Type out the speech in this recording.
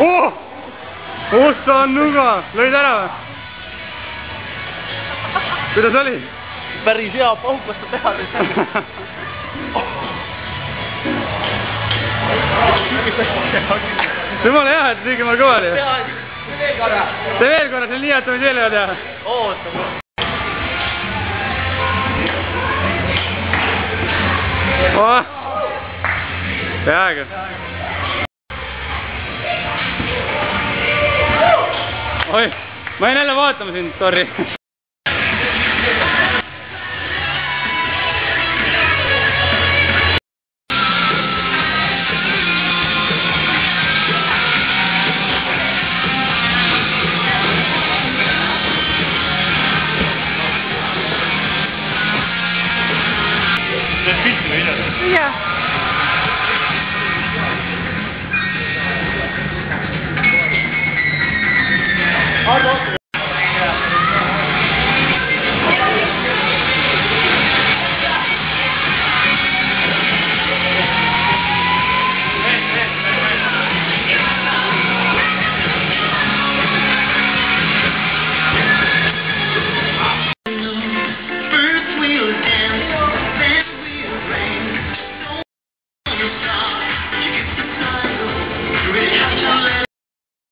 Ossa on nuga! Lõid ära või? Kuidas oli? Päris hea pauklasta teha nüüd. Jumala hea, et liiga ma kõva oli. Tee veel korra. Tee veel korra, see on nii hea, et võid veel ühe teha. Oota. Peaaegu. Oi, ma jäin jälle vaatama sind, sorry. Teed pilti või ise? Jah.